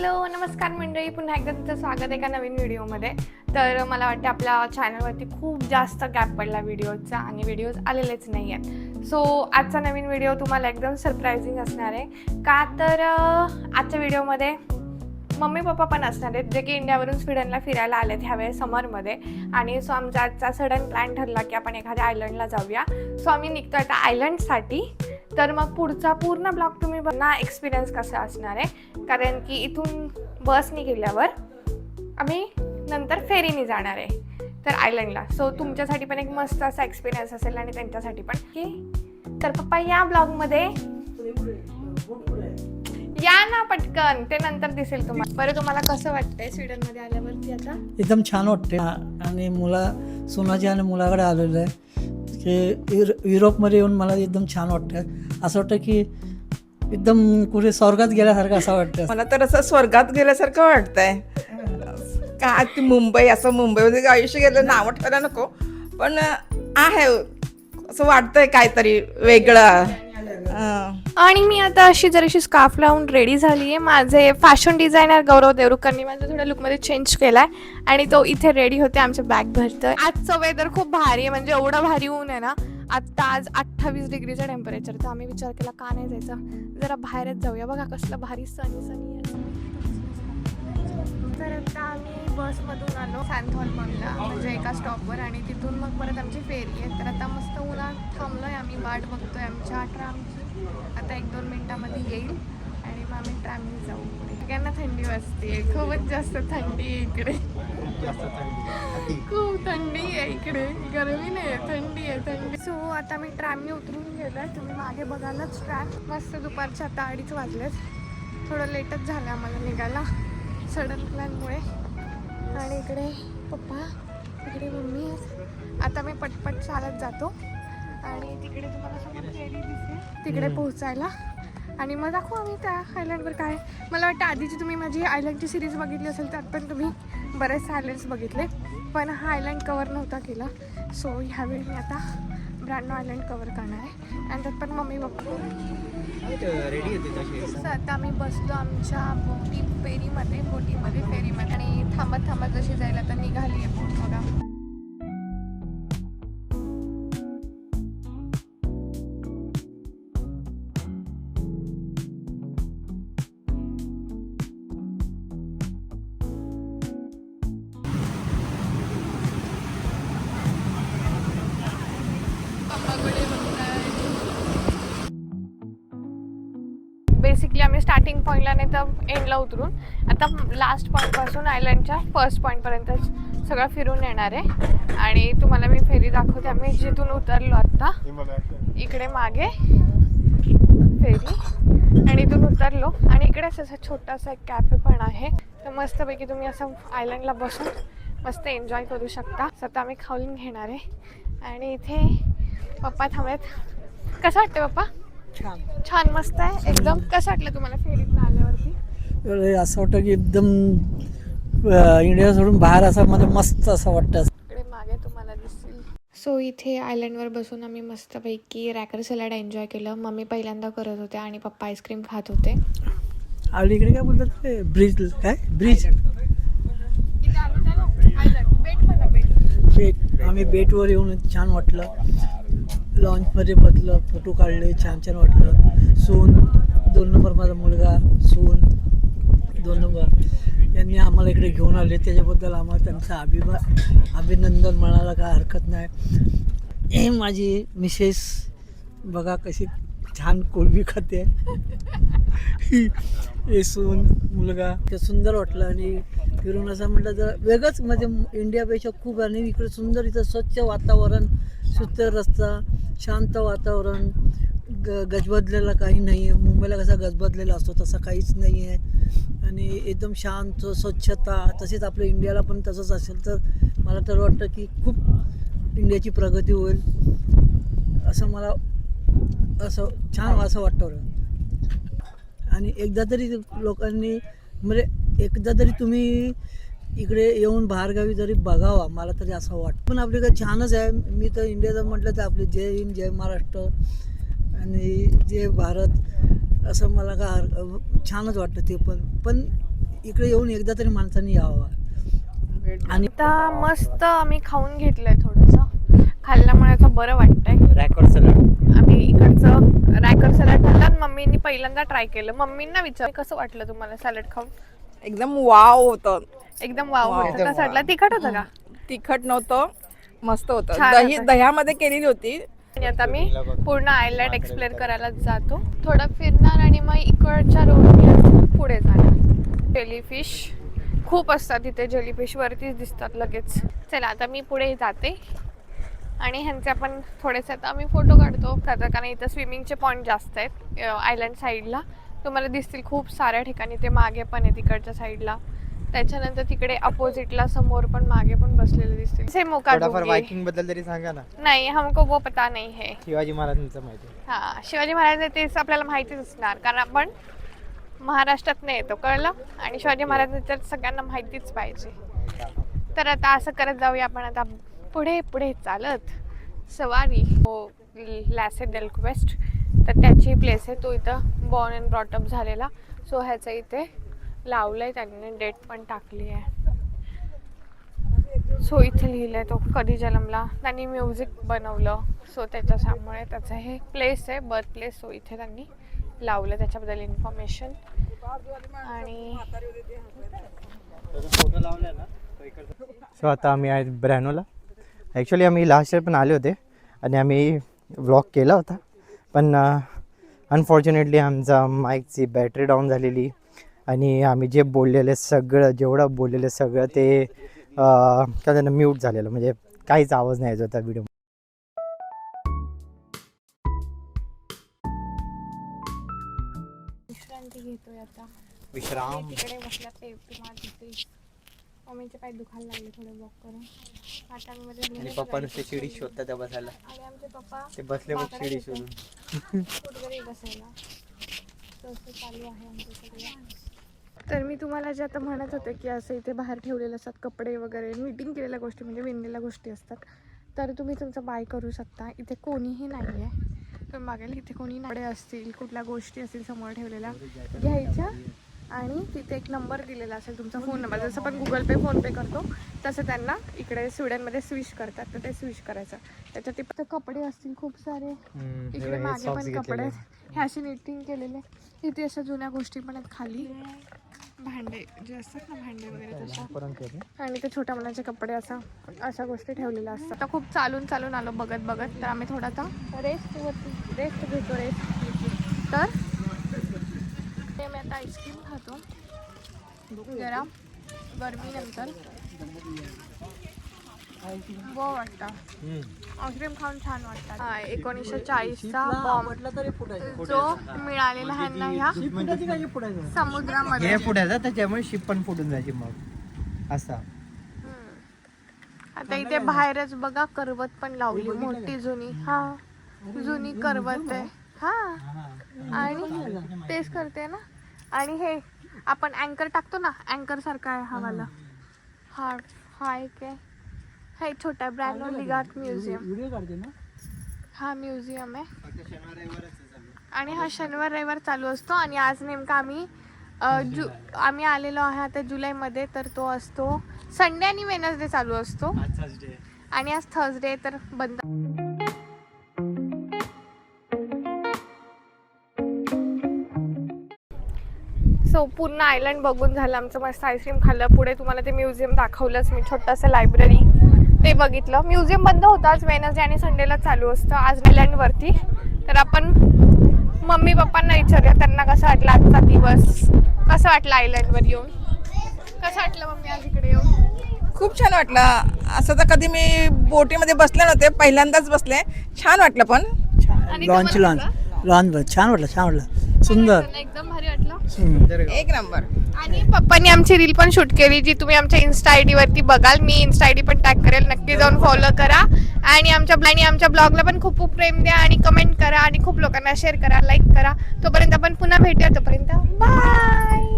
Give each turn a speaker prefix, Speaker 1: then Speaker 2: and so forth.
Speaker 1: Hello नमस्कार मंडळी, पुन्हा एकदा तुमचं स्वागत आहे एका नवीन व्हिडिओमध्ये. तर मला वाटतं आपल्या चॅनलवरती खूप जास्त गॅप पडला व्हिडिओचा आणि व्हिडिओज आलेलेच नाही आहेत. सो आजचा नवीन व्हिडिओ तुम्हाला एकदम सरप्रायझिंग असणार आहे. का तर आजच्या व्हिडिओमध्ये मम्मी पप्पा पण असणार आहेत, जे की इंडियावरून स्वीडनला फिरायला आलेत ह्यावेळेस समरमध्ये. आणि सो आमचा आजचा सडन प्लॅन ठरला की आपण एखाद्या आयलंडला जाऊया. सो आम्ही निघतो आता आयलंडसाठी. तर मग पुढचा पूर्ण ब्लॉग तुम्ही बघा, एक्सपिरियन्स कसा असणार आहे. कारण की इथून बसने गेल्यावर आम्ही नंतर फेरीने जाणार आहे तर आयलंडला. सो तुमच्यासाठी पण एक मस्त असा एक्सपिरियन्स असेल आणि त्यांच्यासाठी पण की. तर पप्पा या ब्लॉगमध्ये या ना पटकन, ते नंतर दिसेल तुम्हाला. बरं, तुम्हाला कसं वाटतंय स्वीडनमध्ये आल्यावरती आता?
Speaker 2: एकदम छान वाटते. आणि सोनाची आणि मुलाकडे आलेलं आहे की युरोपमध्ये येऊन मला एकदम छान वाटतं. असं वाटतं की एकदम कुठे स्वर्गात गेल्यासारखं असं वाटतं.
Speaker 3: मला तर असं स्वर्गात गेल्यासारखं वाटतंय. का ती मुंबई, असं मुंबईमध्ये आयुष्य गेलं नाव ठेवायला नको, पण आहे असं वाटतंय काहीतरी वेगळं.
Speaker 1: आणि मी आता अशी जराशी स्कार्फ लावून रेडी झाली आहे. माझे फॅशन डिझायनर गौरव देवरुकरनी माझं थोड्या लुकमध्ये चेंज केलाय आणि तो इथे रेडी होते आमच्या बॅग भरतोय. आजचं वेदर खूप भारी आहे, म्हणजे एवढं भारी ऊन आहे ना. आत्ता आज 28 डिग्रीचं टेम्परेचर. तर आम्ही विचार केला का नाही जायचं, जरा बाहेरच जाऊया. बघा कसलं भारी सनी आहे. तर आता आम्ही बसमधून आलो सॅन्थॉल्मला, म्हणजे एका स्टॉपवर, आणि तिथून मग परत आमची फेरी आहे. तर आता मस्त उन्हात थांबलोय आम्ही, वाट बघतोय आमच्या ट्रॅमची. आता 1-2 मिनिटामध्ये येईल आणि मग आम्ही ट्रॅमने जाऊ पुढे. सगळ्यांना थंडी वाजते, खूपच जास्त थंडी आहे इकडे. खूप थंडी आहे इकडे, गरमी नाही आहे, थंडी आहे थंडी. सो आता मी ट्रॅमने उतरून गेलोय. तुम्ही मागे बघायलाच ट्रॅम. मस्त दुपारच्या आता 2:30 वाजलेत. थोडं लेटच झालं आम्हाला निघायला सडन प्लॅनमुळे. आणि इकडे पप्पा, इकडे मम्मी आहेत. आता मी पटपट चालत जातो आणि तिकडे तुम्हाला समोर फेरी दिसेल, तिकडे पोहोचायला. आणि मग दाखवू आम्ही त्या आयलंडवर काय. मला वाटतं आधीची तुम्ही माझी आयलंडची सिरीज बघितली असेल, त्यात पण तुम्ही बरेचसे आयलंड्स बघितले, पण हा आयलंड कवर नव्हता केला. सो ह्यावेळी मी आता ब्रँडनो आयलंड कवर करणार आहे. आणि त्यात पण मम्मी पप्पा रेडी होते. आता आम्ही बसलो आमच्या बोटीमध्ये फेरीमध्ये आणि थांबत थांबत जशी जायला आता निघाली आहे बोट. बघा बेसिकली आम्ही स्टार्टिंग पॉईंटला नाही तर एंडला उतरून आता लास्ट पॉईंटपासून आयलंडच्या फर्स्ट पॉईंटपर्यंत सगळं फिरून येणार आहे. आणि तुम्हाला मी फेरी दाखवते. आम्ही जिथून उतरलो आत्ता, इकडे मागे फेरी, आणि इथून उतरलो आणि इकडेच असं छोटासा एक कॅफे पण आहे. तर मस्तपैकी तुम्ही असं आयलंडला बसून मस्त एन्जॉय करू शकता. स्वतः आम्ही खाऊन घेणार आहे. आणि इथे पप्पा थांबलेत. कसं वाटतं पप्पा? छान मस्त आहे एकदम. कसं वाटलं तुम्हाला फेरीतनं आल्यावरती?
Speaker 2: असं वाटतं की एकदम इंडिया सोडून बाहेर असं मला मस्त असं वाटतं.
Speaker 1: इकडे मागे तुम्हाला दिसेल. सो इथे आयलंडवर बसून आम्ही मस्तपैकी रॅकर सॅलड एन्जॉय केलं. मम्मी पहिल्यांदा करत होते आणि पप्पा आईस्क्रीम खात होते.
Speaker 2: आणि इकडे काय बोलतात ते ब्रिज, काय ब्रिज, बेट. आम्ही बेटवर येऊन छान वाटलं. लॉन्चमध्ये बसलं, फोटो काढले, छान छान वाटलं. सून 2 नंबर, माझा मुलगा सून 2 नंबर, यांनी आम्हाला इकडे घेऊन आले. त्याच्याबद्दल आम्हाला त्यांचा अभिनंदन म्हणायला काय हरकत नाही. हे माझी मिसेस बघा कशी छान कोलबी खाते. हे सून मुलगा, ते सुंदर वाटलं. आणि फिरून असं म्हटलं तर वेगळंच, म्हणजे इंडियापेक्षा खूप. आणि इकडे सुंदर, इथं स्वच्छ वातावरण, सुंदर रस्ता, शांत वातावरण, गजबजलेला काही नाही आहे. मुंबईला कसा गजबजलेला असतो तसा काहीच नाही आहे. आणि एकदम शांत, स्वच्छता. तसेच आपल्या इंडियाला पण तसंच असेल तर मला तर वाटतं की खूप इंडियाची प्रगती होईल, असं मला असं छान असं वाटतं. आणि एकदा तरी लोकांनी, म्हणजे एकदा तरी तुम्ही इकडे येऊन बाहेरगावी जरी बघावा, मला तरी असं वाटतं. पण आपल्याकडे छानच आहे. मी तर इंडियाचं म्हटलं तर आपले जय हिंद, जय महाराष्ट्र आणि जय भारत, असं मला का छानच वाटतं ते. पण इकडे येऊन एकदा तरी माणसांनी यावं. आणि
Speaker 1: आता मस्त आम्ही खाऊन घेतलंय, थोडंसं खाल्ल्यामुळे असं बरं वाटतंय.
Speaker 4: रॅकॉर्ड सॅलड
Speaker 1: आम्ही इकडचं रॅकर सॅलड खाल्लं. मम्मीनी पहिल्यांदा ट्राय केलं. मम्मींना विचार कसं वाटलं तुम्हाला सॅलड खाऊन?
Speaker 3: एकदम वाव होतं.
Speaker 1: एकदम वाव
Speaker 3: वाव.
Speaker 1: होतं. कसं वाटलं? तिखट होतं का?
Speaker 3: तिखट नव्हतं, मस्त होतं.
Speaker 1: छान
Speaker 3: दही
Speaker 1: होतं.
Speaker 3: दह्यामध्ये केलेली होती.
Speaker 1: आणि आता मी पूर्ण आयलँड एक्सप्लोर करायला जातो. थोडं फिरणार आणि मग इकडच्या रोडने पुढे जाणार. जेलीफिश खूप असतात तिथे, जेलीफिश वरतीच दिसतात लगेच. चला आता मी पुढे जाते आणि ह्यांचे आपण थोडेसे आता आम्ही फोटो काढतो, कारण इथं स्विमिंगचे पॉईंट जास्त आहेत आयलँड साईडला. तुम्हाला दिसतील खूप साऱ्या ठिकाणी. ते मागे पण आहे तिकडच्या साईडला. त्याच्यानंतर तिकडे अपोजिटला समोर पण मागे पण बसलेले दिसतील. सेम
Speaker 4: थोडाफार वायकिंग बद्दल तरी सांगा ना.
Speaker 1: नाही, हमको वो पता नहीं है.
Speaker 4: शिवाजी महाराजांचं माहिती आहे.
Speaker 1: हा, शिवाजी महाराज तेच आपल्याला माहितीच असणार, कारण आपण महाराष्ट्रात नाही येतो, कळलं. आणि शिवाजी महाराज तर सगळ्यांना माहितीच पाहिजे. तर आता असं करत जाऊया आपण आता पुढे पुढे चालत. सवारी हो लॅसे डेल क्वेस्ट, तर त्याची प्लेस आहे. तो इथं बॉर्न अँड ब्रॉटअप झालेला. सो ह्याचं इथे लावलंय त्यांनी, डेट पण टाकली आहे. सो इथे लिहिलंय तो कधी जन्मला. त्यांनी म्युझिक बनवलं, सो त्याच्यामुळे त्याचं हे प्लेस आहे, बर्थ प्लेस. सो इथे त्यांनी लावलं त्याच्याबद्दल इन्फॉर्मेशन. आणि
Speaker 4: सो आता आम्ही आहे ब्रॅनोला. ॲक्च्युली आम्ही लास्ट इयर पण आले होते आणि आम्ही व्लॉग केला होता, पण अनफॉर्च्युनेटली आमचा माईकची बॅटरी डाऊन झालेली आणि आम्ही जे बोललेले सगळं, जेवढं बोललेलं सगळं ते का त्यांना म्यूट झालेलं, म्हणजे काहीच आवाज नाही येत होता व्हिडिओ.
Speaker 1: विश्रांती घेतोय आता.
Speaker 4: विश्राम.
Speaker 1: तिकडे बसला ते तुम्हाला तिथे मम्मीचे पाय दुखायला लागले थोडे वॉक करून. पाटांमध्ये
Speaker 4: आणि पप्पा नुसते शिडी शोधतात त्या बसायला.
Speaker 1: आणि आमचे पप्पा
Speaker 4: ते बसले बघ शिडी शोधून.
Speaker 1: कुठेतरी बसायला. तसं चालू आहे आमचं सगळं. तर मी तुम्हाला जे आता म्हणत होते की असं इथे बाहेर ठेवलेले असतात कपडे वगैरे, मीटिंग केलेल्या गोष्टी म्हणजे विणलेल्या गोष्टी असतात, तर तुम्ही तुमचं बाय करू शकता. इथे कोणीही नाही आहे. तुम्ही मागेल इथे कोणी नाडे असतील, कुठल्या गोष्टी असतील समोर ठेवलेल्या, घ्यायच्या आणि तिथे एक नंबर दिलेला असेल तुमचा फोन नंबर. जसं आपण गुगल पे फोनपे करतो तसं त्यांना इकडे स्वीडनमध्ये स्विश करतात, तर ते स्विश करायचं. त्याच्यात ते फक्त कपडे असतील खूप सारे. इकडे मागे पण कपडे हे असे निटिंग केलेले. इथे अशा जुन्या गोष्टी पण आहेत खाली, भांडे जे असतात ना, भांडे वगैरे तशा. आणि ते छोट्या मुलांचे कपडे, अशा गोष्टी ठेवलेल्या असतात. आता खूप चालून चालून आलो बघत बघत, तर आम्ही थोडा आता रेस्ट घेतो. तर ते मी आता आईस्क्रीम खातो जरा गरमीनंतर. गो वाटतं आईस्क्रीम खाऊन छान वाटतं. 1940चा बॉम्ब जो मिळालेला ह्यांना ह्या समुद्रामध्ये.
Speaker 4: हे फुटायचा त्याच्यामुळे शिप पण फुटून जायची मग असा.
Speaker 1: आता इथे बाहेरच बघा करवत पण लावली मोठी जुनी. हा, जुनी करवत आहे. हा, आणि तेच करते ना. आणि हे आपण अँकर टाकतो ना, अँकर सारखा आहे हा वाला. हा एक आहे, हा एक छोटा ब्रॅनो लिगार्ट म्युझियम. हा म्युझियम आहे आणि हा शनिवार रविवार चालू असतो. आणि आज नेमका आम्ही आलेलो आहे आता जुलैमध्ये, तर तो असतो संडे आणि वेनसडे चालू असतो. आणि आज थर्सडे तर बंद. सो पूर्ण आयलँड बघून झालं आमचं. मस्त आईस्क्रीम खाल्लं. पुढे तुम्हाला ते म्युझियम दाखवलंच मी, छोटंसं लायब्ररी ते बघितलं. म्युझियम बंद होतं आज, वेनसडे आणि संडेला चालू असतं आज आयलँडवरती. तर आपण मम्मी पप्पांना विचारूया त्यांना कसं वाटलं आजचा दिवस, कसं वाटलं आयलँडवर येऊन. कसं वाटलं मम्मी आज इकडे येऊन?
Speaker 3: खूप छान वाटलं. असं तर कधी मी बोटीमध्ये बसले नव्हते, पहिल्यांदाच बसले. छान वाटलं. पण
Speaker 1: आणि
Speaker 2: लॉन्च छान वाटलं. सुंदर,
Speaker 1: एकदम भारी वाटलं.
Speaker 3: एक नंबर.
Speaker 1: आणि पप्पांनी आमची रील पण शूट केली, जी तुम्ही आमच्या इन्स्टा आयडी वरती बघाल. मी इन्स्टा आयडी पण टॅग करेल, नक्की जाऊन फॉलो करा. आणि आमच्या ब्लॉगला पण खूप खूप प्रेम द्या आणि कमेंट करा आणि खूप लोकांना शेअर करा, लाईक करा. तोपर्यंत आपण पुन्हा भेटूया. तोपर्यंत बाय.